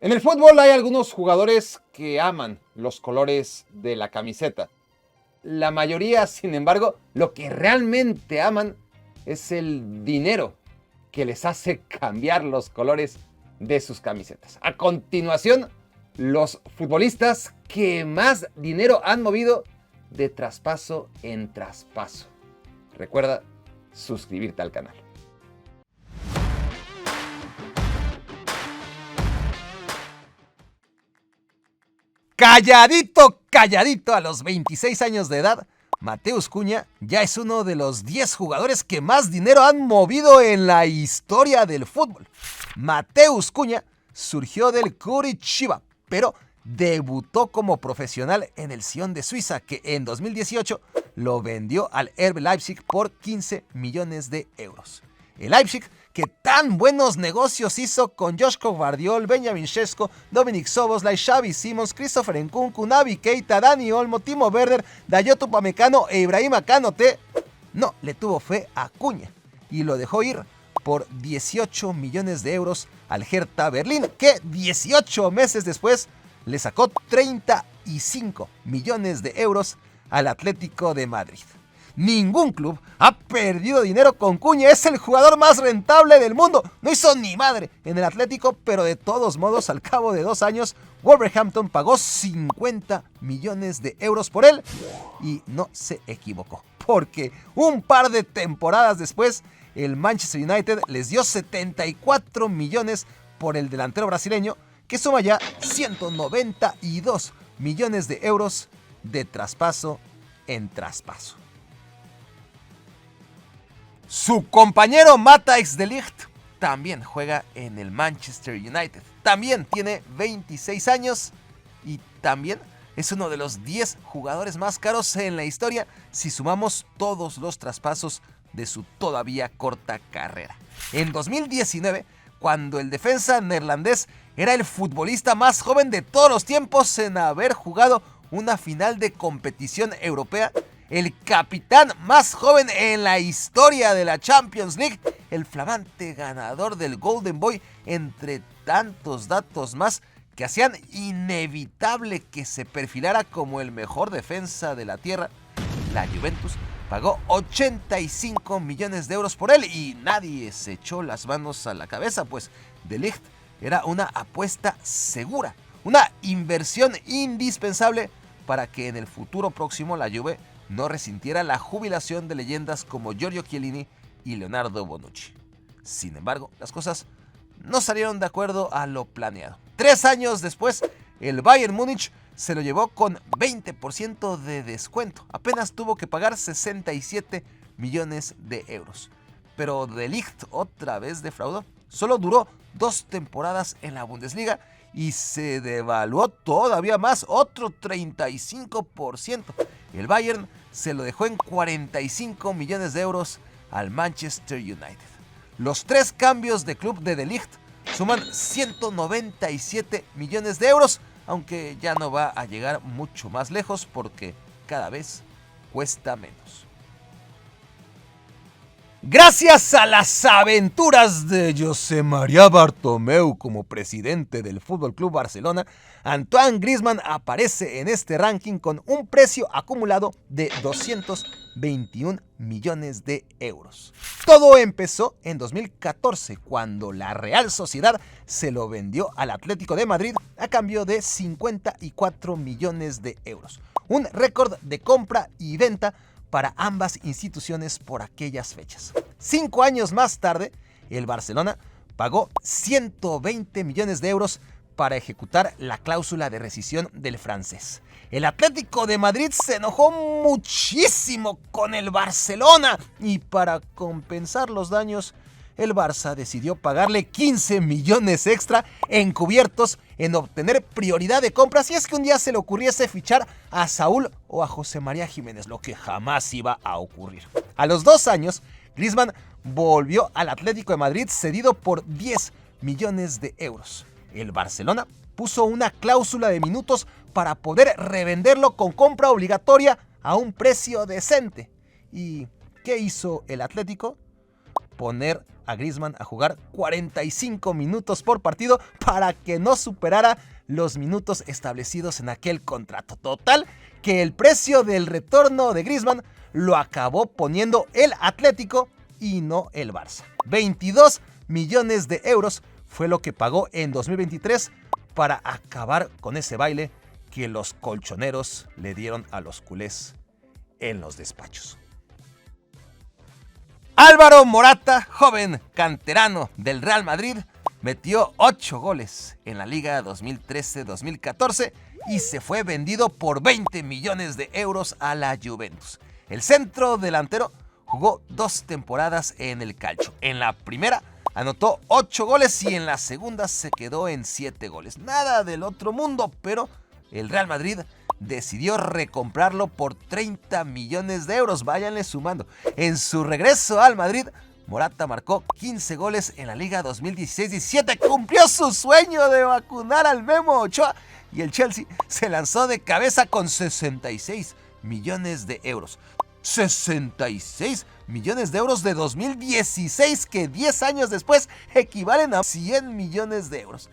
En el fútbol hay algunos jugadores que aman los colores de la camiseta. La mayoría, sin embargo, lo que realmente aman es el dinero que les hace cambiar los colores de sus camisetas. A continuación, los futbolistas que más dinero han movido de traspaso en traspaso. Recuerda suscribirte al canal. Calladito, calladito, a los 26 años de edad, Mateus Cunha ya es uno de los 10 jugadores que más dinero han movido en la historia del fútbol. Mateus Cunha surgió del Curitiba, pero debutó como profesional en el Sion de Suiza, que en 2018 lo vendió al RB Leipzig por 15 millones de euros. El Leipzig, que tan buenos negocios hizo con Joško Gvardiol, Benjamin Šeško, Dominik Szoboszlai, Xavi Simons, Christopher Nkunku, Naby Keita, Dani Olmo, Timo Werner, Dayot Upamecano e Ibrahima Kanouté, no le tuvo fe a Cunha y lo dejó ir por 18 millones de euros al Hertha Berlín, que 18 meses después le sacó 35 millones de euros al Atlético de Madrid. Ningún club ha perdido dinero con Cunha, es el jugador más rentable del mundo. No hizo ni madre en el Atlético, pero de todos modos, al cabo de 2 años, Wolverhampton pagó 50 millones de euros por él y no se equivocó, porque un par de temporadas después, el Manchester United les dio 74 millones por el delantero brasileño, que suma ya 192 millones de euros de traspaso en traspaso. Su compañero Matthijs de Ligt también juega en el Manchester United. También tiene 26 años y también es uno de los 10 jugadores más caros en la historia si sumamos todos los traspasos de su todavía corta carrera. En 2019, cuando el defensa neerlandés era el futbolista más joven de todos los tiempos en haber jugado una final de competición europea, el capitán más joven en la historia de la Champions League, el flamante ganador del Golden Boy, entre tantos datos más que hacían inevitable que se perfilara como el mejor defensa de la tierra, la Juventus pagó 85 millones de euros por él y nadie se echó las manos a la cabeza, pues De Ligt era una apuesta segura, una inversión indispensable para que en el futuro próximo la Juve no resintiera la jubilación de leyendas como Giorgio Chiellini y Leonardo Bonucci. Sin embargo, las cosas no salieron de acuerdo a lo planeado. 3 años después, el Bayern Múnich se lo llevó con 20% de descuento. Apenas tuvo que pagar 67 millones de euros. Pero De Ligt otra vez defraudó. Solo duró 2 temporadas en la Bundesliga y se devaluó todavía más, otro 35%. El Bayern se lo dejó en 45 millones de euros al Manchester United. Los 3 cambios de club de Ligt suman 197 millones de euros, aunque ya no va a llegar mucho más lejos porque cada vez cuesta menos. Gracias a las aventuras de José María Bartomeu como presidente del FC Barcelona, Antoine Griezmann aparece en este ranking con un precio acumulado de 221 millones de euros. Todo empezó en 2014, cuando la Real Sociedad se lo vendió al Atlético de Madrid a cambio de 54 millones de euros. Un récord de compra y venta para ambas instituciones por aquellas fechas. 5 años más tarde, el Barcelona pagó 120 millones de euros para ejecutar la cláusula de rescisión del francés. El Atlético de Madrid se enojó muchísimo con el Barcelona y para compensar los daños, el Barça decidió pagarle 15 millones extra encubiertos en obtener prioridad de compra si es que un día se le ocurriese fichar a Saúl o a José María Jiménez, lo que jamás iba a ocurrir. A los 2 años, Griezmann volvió al Atlético de Madrid cedido por 10 millones de euros. El Barcelona puso una cláusula de minutos para poder revenderlo con compra obligatoria a un precio decente. ¿Y qué hizo el Atlético? Poner a Griezmann a jugar 45 minutos por partido para que no superara los minutos establecidos en aquel contrato. Total, que el precio del retorno de Griezmann lo acabó poniendo el Atlético y no el Barça. 22 millones de euros fue lo que pagó en 2023 para acabar con ese baile que los colchoneros le dieron a los culés en los despachos. Álvaro Morata, joven canterano del Real Madrid, metió 8 goles en la Liga 2013-2014 y se fue vendido por 20 millones de euros a la Juventus. El centro delantero jugó 2 temporadas en el Calcio. En la primera anotó 8 goles y en la segunda se quedó en 7 goles. Nada del otro mundo, pero el Real Madrid decidió recomprarlo por 30 millones de euros. Váyanle sumando. En su regreso al Madrid, Morata marcó 15 goles en la Liga 2016-17. Cumplió su sueño de vacunar al Memo Ochoa y el Chelsea se lanzó de cabeza con 66 millones de euros. 66 millones de euros de 2016 que 10 años después equivalen a 100 millones de euros.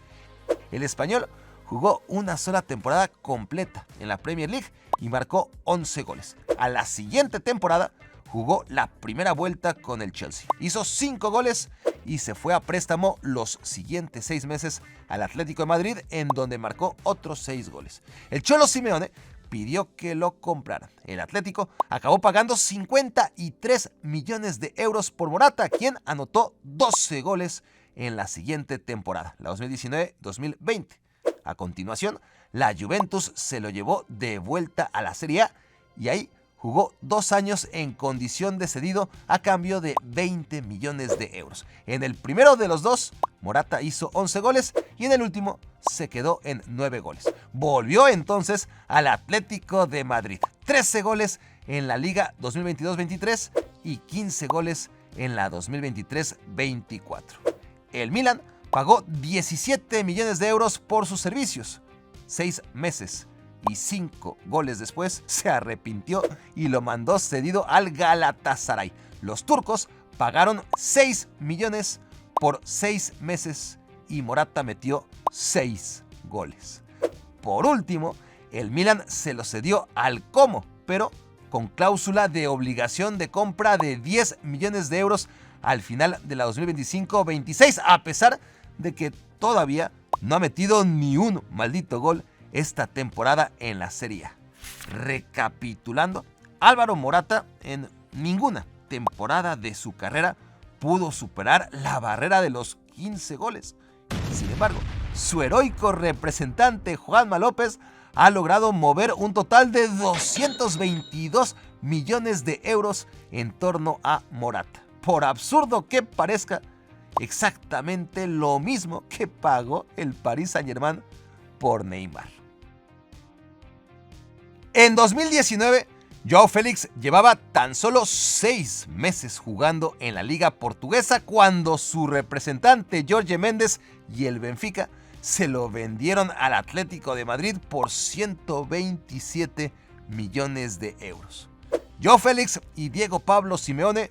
El español jugó una sola temporada completa en la Premier League y marcó 11 goles. A la siguiente temporada jugó la primera vuelta con el Chelsea. Hizo 5 goles y se fue a préstamo los siguientes 6 meses al Atlético de Madrid, en donde marcó otros 6 goles. El Cholo Simeone pidió que lo compraran. El Atlético acabó pagando 53 millones de euros por Morata, quien anotó 12 goles en la siguiente temporada, la 2019-2020. A continuación, la Juventus se lo llevó de vuelta a la Serie A y ahí jugó 2 años en condición de cedido a cambio de 20 millones de euros. En el primero de los dos, Morata hizo 11 goles y en el último se quedó en 9 goles. Volvió entonces al Atlético de Madrid. 13 goles en la Liga 2022-23 y 15 goles en la 2023-24. El Milan pagó 17 millones de euros por sus servicios. 6 meses y 5 goles después se arrepintió y lo mandó cedido al Galatasaray. Los turcos pagaron 6 millones por 6 meses y Morata metió 6 goles. Por último, el Milan se lo cedió al Como, pero con cláusula de obligación de compra de 10 millones de euros al final de la 2025-26, a pesar de que todavía no ha metido ni un maldito gol esta temporada en la Serie A. Recapitulando, Álvaro Morata en ninguna temporada de su carrera pudo superar la barrera de los 15 goles. Sin embargo, su heroico representante Juanma López ha logrado mover un total de 222 millones de euros en torno a Morata. Por absurdo que parezca, exactamente lo mismo que pagó el Paris Saint-Germain por Neymar. En 2019, João Félix llevaba tan solo 6 meses jugando en la liga portuguesa cuando su representante Jorge Méndez y el Benfica se lo vendieron al Atlético de Madrid por 127 millones de euros. João Félix y Diego Pablo Simeone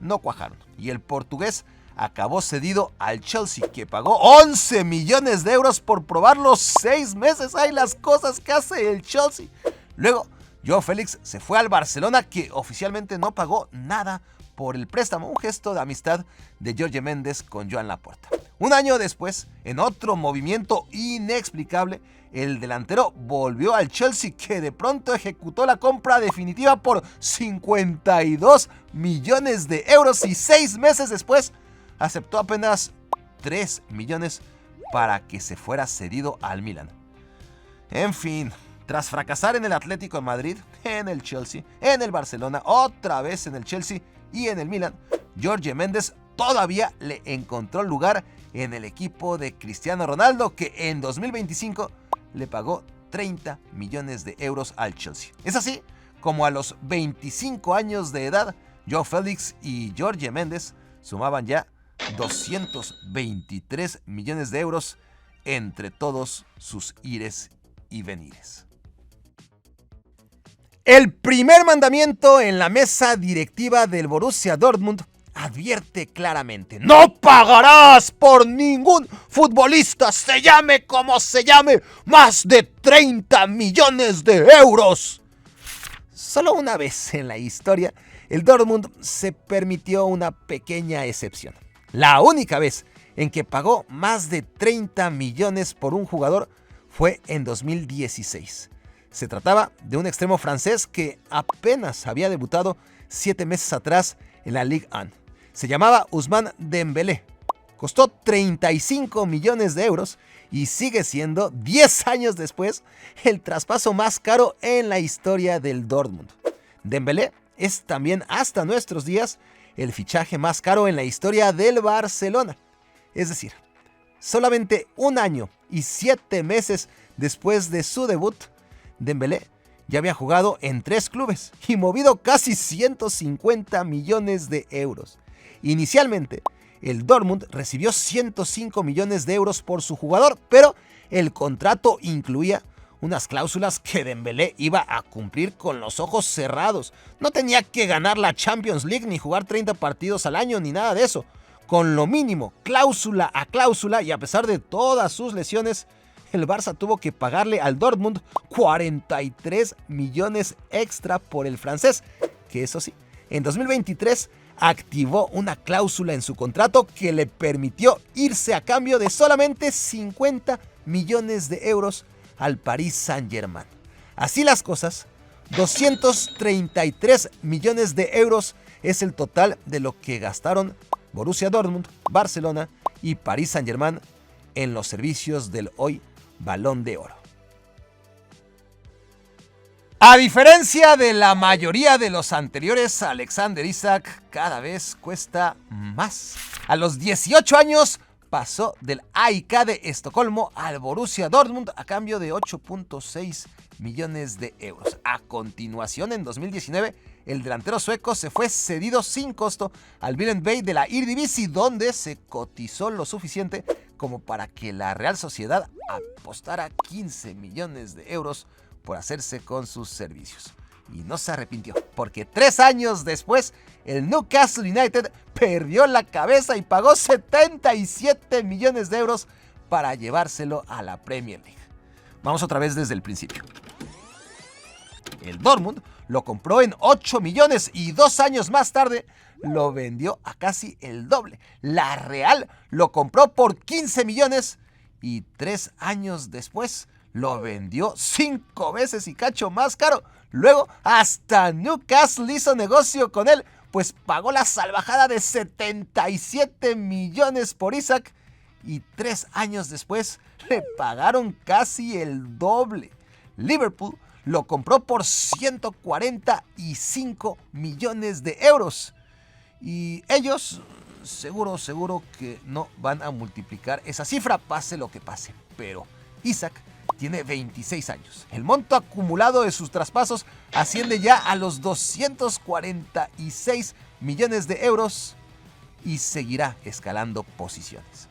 no cuajaron y el portugués acabó cedido al Chelsea, que pagó 11 millones de euros por probar los 6 meses. ¡Ay, las cosas que hace el Chelsea! Luego, João Félix se fue al Barcelona, que oficialmente no pagó nada por el préstamo, un gesto de amistad de Jorge Méndez con Joan Laporta. Un año después, en otro movimiento inexplicable, el delantero volvió al Chelsea, que de pronto ejecutó la compra definitiva por 52 millones de euros y 6 meses después aceptó apenas 3 millones para que se fuera cedido al Milan. En fin, tras fracasar en el Atlético de Madrid, en el Chelsea, en el Barcelona, otra vez en el Chelsea y en el Milan, Jorge Méndez todavía le encontró lugar en el equipo de Cristiano Ronaldo, que en 2025 le pagó 30 millones de euros al Chelsea. Es así como a los 25 años de edad, João Félix y Jorge Méndez sumaban ya 223 millones de euros entre todos sus ires y venires. El primer mandamiento en la mesa directiva del Borussia Dortmund ha advierte claramente: no pagarás por ningún futbolista, se llame como se llame, más de 30 millones de euros. Solo una vez en la historia, el Dortmund se permitió una pequeña excepción. La única vez en que pagó más de 30 millones por un jugador fue en 2016. Se trataba de un extremo francés que apenas había debutado 7 meses atrás en la Ligue 1. Se llamaba Ousmane Dembélé. Costó 35 millones de euros y sigue siendo, 10 años después, el traspaso más caro en la historia del Dortmund. Dembélé es también, hasta nuestros días, el fichaje más caro en la historia del Barcelona. Es decir, solamente 1 año y 7 meses después de su debut, Dembélé ya había jugado en 3 clubes y movido casi 150 millones de euros. Inicialmente, el Dortmund recibió 105 millones de euros por su jugador, pero el contrato incluía unas cláusulas que Dembélé iba a cumplir con los ojos cerrados. No tenía que ganar la Champions League ni jugar 30 partidos al año ni nada de eso. Con lo mínimo, cláusula a cláusula, y a pesar de todas sus lesiones, el Barça tuvo que pagarle al Dortmund 43 millones extra por el francés, que eso sí, en 2023 activó una cláusula en su contrato que le permitió irse a cambio de solamente 50 millones de euros al Paris Saint-Germain. Así las cosas, 233 millones de euros es el total de lo que gastaron Borussia Dortmund, Barcelona y Paris Saint-Germain en los servicios del hoy Balón de Oro. A diferencia de la mayoría de los anteriores, Alexander Isak cada vez cuesta más. A los 18 años pasó del AIK de Estocolmo al Borussia Dortmund a cambio de 8.6 millones de euros. A continuación, en 2019, el delantero sueco se fue cedido sin costo al Willem Bay de la Eredivisie, donde se cotizó lo suficiente como para que la Real Sociedad apostara 15 millones de euros por hacerse con sus servicios. Y no se arrepintió, porque 3 años después, el Newcastle United perdió la cabeza y pagó 77 millones de euros para llevárselo a la Premier League. Vamos otra vez desde el principio. El Dortmund lo compró en 8 millones y 2 años más tarde lo vendió a casi el doble. La Real lo compró por 15 millones y 3 años después lo vendió 5 veces y cacho más caro. Luego hasta Newcastle hizo negocio con él, pues pagó la salvajada de 77 millones por Isak y 3 años después le pagaron casi el doble. Liverpool lo compró por 145 millones de euros. Y ellos seguro que no van a multiplicar esa cifra, pase lo que pase. Pero Isak tiene 26 años. El monto acumulado de sus traspasos asciende ya a los 246 millones de euros y seguirá escalando posiciones.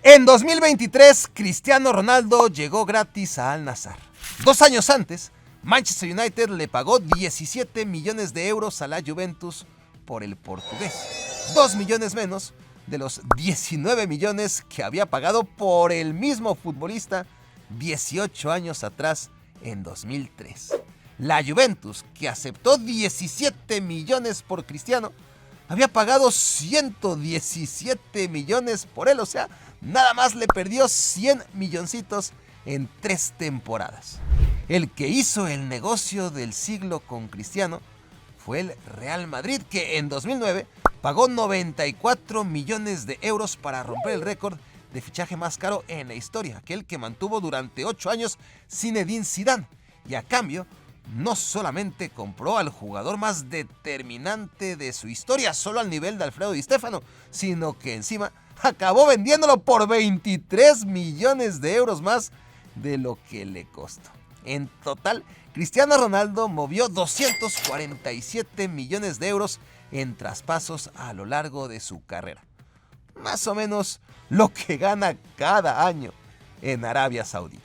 En 2023, Cristiano Ronaldo llegó gratis a Al-Nassr. 2 años antes, Manchester United le pagó 17 millones de euros a la Juventus por el portugués. 2 millones menos de los 19 millones que había pagado por el mismo futbolista 18 años atrás, en 2003. La Juventus, que aceptó 17 millones por Cristiano, había pagado 117 millones por él, o sea, nada más le perdió 100 milloncitos en 3 temporadas. El que hizo el negocio del siglo con Cristiano fue el Real Madrid, que en 2009 pagó 94 millones de euros para romper el récord de fichaje más caro en la historia, aquel que mantuvo durante 8 años Zinedine Zidane, y a cambio no solamente compró al jugador más determinante de su historia, solo al nivel de Alfredo Di Stéfano, sino que encima acabó vendiéndolo por 23 millones de euros más de lo que le costó. En total, Cristiano Ronaldo movió 247 millones de euros en traspasos a lo largo de su carrera. Más o menos lo que gana cada año en Arabia Saudita.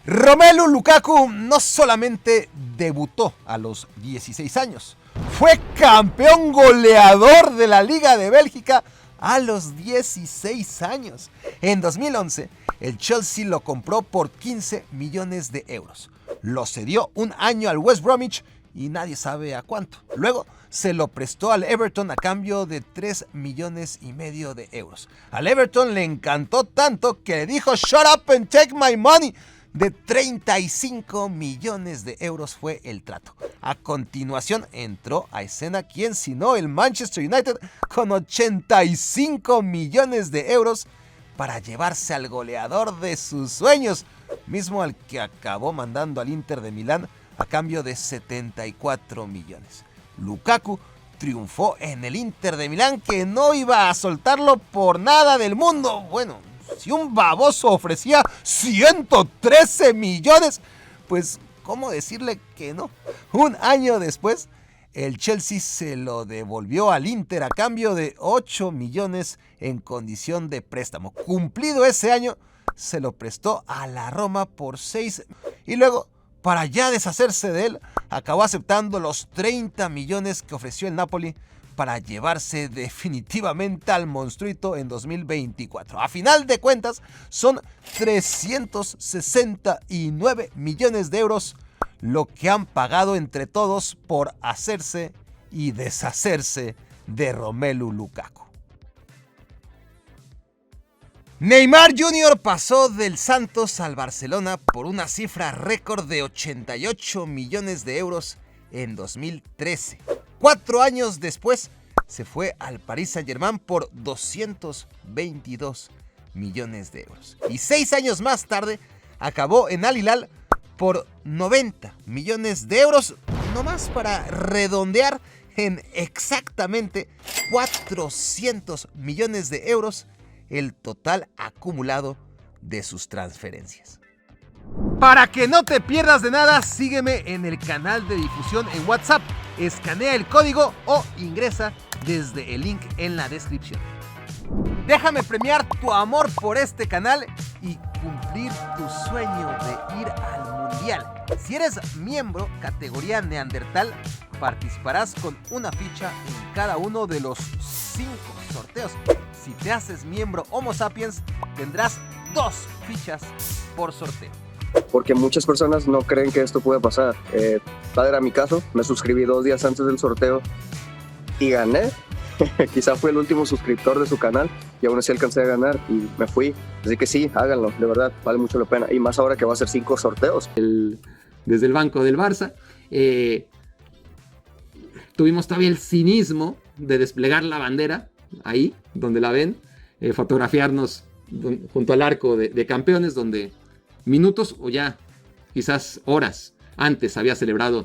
Romelu Lukaku no solamente debutó a los 16 años, fue campeón goleador de la Liga de Bélgica a los 16 años. En 2011, el Chelsea lo compró por 15 millones de euros. Lo cedió un año al West Bromwich y nadie sabe a cuánto. Luego se lo prestó al Everton a cambio de 3,5 millones de euros. Al Everton le encantó tanto que le dijo "Shut up and take my money". De 35 millones de euros fue el trato. A continuación entró a escena quien sino el Manchester United con 85 millones de euros para llevarse al goleador de sus sueños, mismo al que acabó mandando al Inter de Milán a cambio de 74 millones. Lukaku triunfó en el Inter de Milán, que no iba a soltarlo por nada del mundo. Bueno, si un baboso ofrecía 113 millones, pues ¿cómo decirle que no? Un año después, el Chelsea se lo devolvió al Inter a cambio de 8 millones en condición de préstamo. Cumplido ese año, se lo prestó a la Roma por 6 y luego, para ya deshacerse de él, acabó aceptando los 30 millones que ofreció el Napoli para llevarse definitivamente al monstruito en 2024. A final de cuentas, son 369 millones de euros lo que han pagado entre todos por hacerse y deshacerse de Romelu Lukaku. Neymar Jr. pasó del Santos al Barcelona por una cifra récord de 88 millones de euros en 2013. 4 años después se fue al Paris Saint-Germain por 222 millones de euros. Y 6 años más tarde acabó en Al Hilal por 90 millones de euros, nomás para redondear en exactamente 400 millones de euros el total acumulado de sus transferencias. Para que no te pierdas de nada, sígueme en el canal de difusión en WhatsApp, escanea el código o ingresa desde el link en la descripción. Déjame premiar tu amor por este canal y cumplir tu sueño de ir al Mundial. Si eres miembro categoría Neandertal, participarás con una ficha en cada uno de los 5 sorteos. Si te haces miembro Homo Sapiens, tendrás 2 fichas por sorteo. Porque muchas personas no creen que esto puede pasar. Tal era mi caso, me suscribí 2 días antes del sorteo y gané. Quizá fue el último suscriptor de su canal y aún así alcancé a ganar y me fui. Así que sí, háganlo, de verdad, vale mucho la pena. Y más ahora que va a ser 5 sorteos. Desde el banco del Barça, tuvimos todavía el cinismo de desplegar la bandera ahí, donde la ven, fotografiarnos junto al arco de campeones, donde minutos o ya quizás horas antes había celebrado